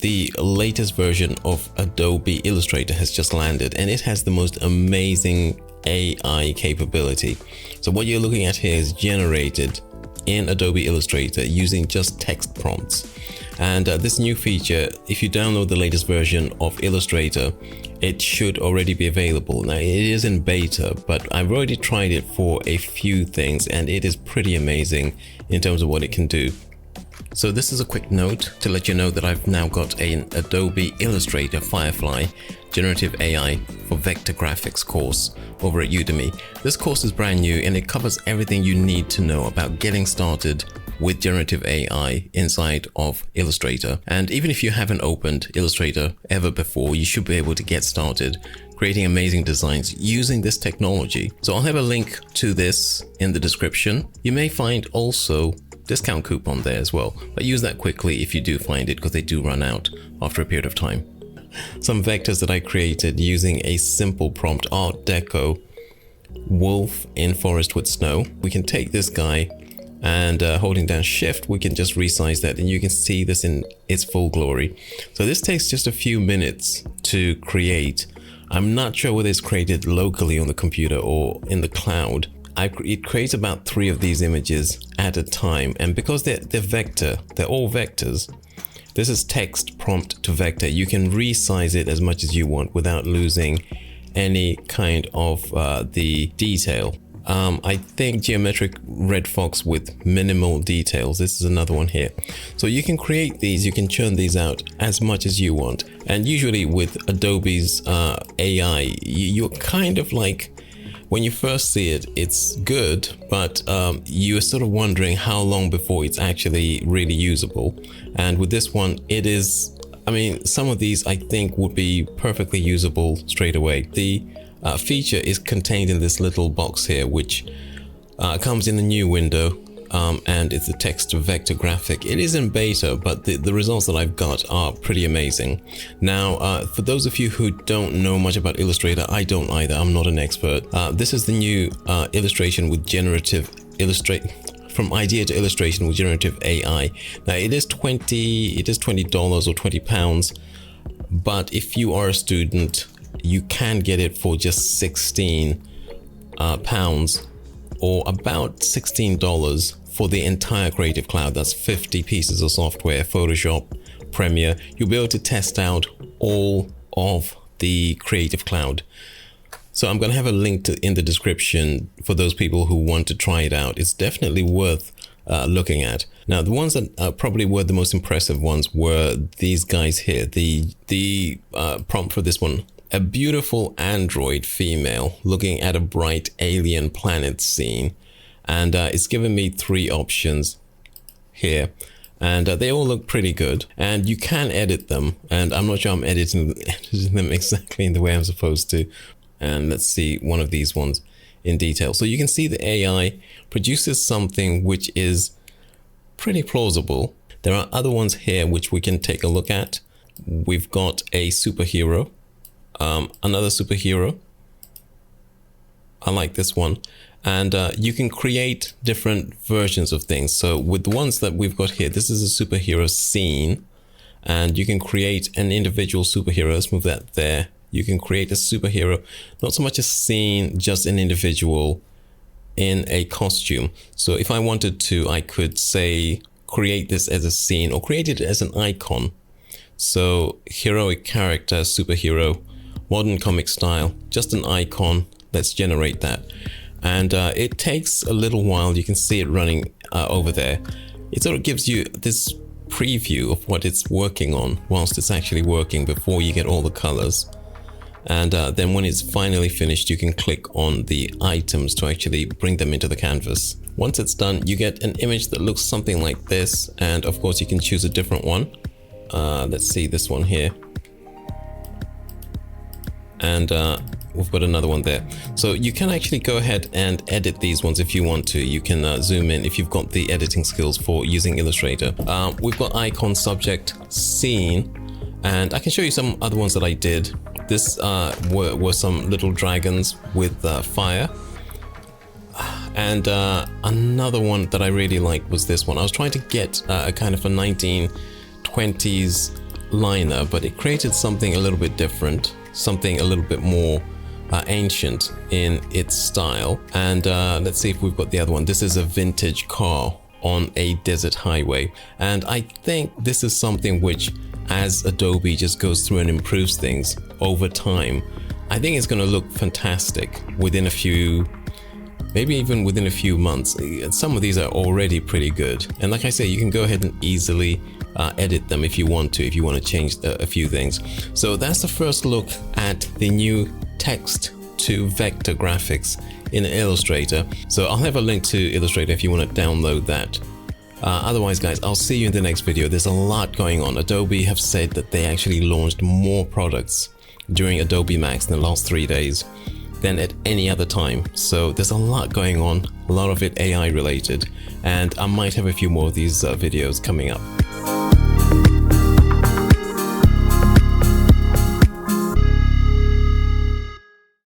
The latest version of Adobe Illustrator has just landed, and it has the most amazing AI capability. So what you're looking at here is generated in Adobe Illustrator using just text prompts. And this new feature, if you download the latest version of Illustrator, it should already be available. Now it is in beta, but I've already tried it for a few things and it is pretty amazing in terms of what it can do. So this is a quick note to let you know that I've now got an Adobe Illustrator Firefly Generative AI for Vector Graphics course over at Udemy. This course is brand new and it covers everything you need to know about getting started with generative AI inside of Illustrator. And even if you haven't opened Illustrator ever before, you should be able to get started creating amazing designs using this technology. So I'll have a link to this in the description. You may find also discount coupon there as well, but use that quickly if you do find it, because they do run out after a period of time. Some vectors that I created using a simple prompt: Art Deco wolf in forest with snow. We can take this guy and holding down shift, we can just resize that and you can see this in its full glory. So this takes just a few minutes to create. I'm not sure whether it's created locally on the computer or in the cloud. It creates about 3 of these images at a time, and because they're vector, they're all vectors. This is text prompt to vector. You can resize it as much as you want without losing any kind of the detail. I think geometric red fox with minimal details. This is another one here. So you can create these, you can churn these out as much as you want. And usually with Adobe's AI, you're kind of like, when you first see it, it's good, but you're sort of wondering how long before it's actually really usable. And with this one, it is, I mean, some of these I think would be perfectly usable straight away. The feature is contained in this little box here, which comes in a new window, and it's a text vector graphic. It is in beta, but the results that I've got are pretty amazing. Now, for those of you who don't know much about Illustrator, I don't either, I'm not an expert. This is the new illustration with generative from idea to illustration with generative AI. Now it is $20 or £20, but if you are a student, you can get it for just 16 pounds, or about $16 for the entire Creative Cloud. That's 50 pieces of software, Photoshop, Premiere. You'll be able to test out all of the Creative Cloud. So I'm going to have a link in the description for those people who want to try it out. It's definitely worth looking at. Now, the ones that probably were the most impressive ones were these guys here. The prompt for this one: a beautiful android female looking at a bright alien planet scene. And it's given me 3 options here, and they all look pretty good, and you can edit them, and I'm not sure I'm editing them exactly in the way I'm supposed to. And let's see one of these ones in detail. So you can see the AI produces something which is pretty plausible. There are other ones here which we can take a look at. We've got a superhero, another superhero. I like this one. And you can create different versions of things. So with the ones that we've got here, this is a superhero scene, and you can create an individual superhero. Let's move that there. You can create a superhero, not so much a scene, just an individual in a costume. So if I wanted to, I could say, create this as a scene or create it as an icon. So heroic character, superhero, modern comic style, just an icon. Let's generate that. And it takes a little while. You can see it running over there. It sort of gives you this preview of what it's working on whilst it's actually working before you get all the colors. And then when it's finally finished, you can click on the items to actually bring them into the canvas. Once it's done, you get an image that looks something like this. And of course, you can choose a different one. Let's see this one here. And we've got another one there. So you can actually go ahead and edit these ones if you want to. You can zoom in if you've got the editing skills for using Illustrator. We've got icon, subject, scene, and I can show you some other ones that I did. This were some little dragons with fire. And another one that I really liked was this one. I was trying to get a kind of a 1920s liner, but it created something a little bit different, something a little bit more ancient in its style. And let's see if we've got the other one. This is a vintage car on a desert highway. And I think this is something which, as Adobe just goes through and improves things over time, I think it's going to look fantastic within a few, maybe even within a few months. Some of these are already pretty good. And like I say, you can go ahead and easily edit them if you want to change a few things. So that's the first look at the new text to vector graphics in Illustrator. So I'll have a link to Illustrator if you want to download that. Otherwise, guys, I'll see you in the next video. There's a lot going on. Adobe have said that they actually launched more products during Adobe Max in the last 3 days than at any other time. So there's a lot going on, a lot of it AI related, and I might have a few more of these videos coming up.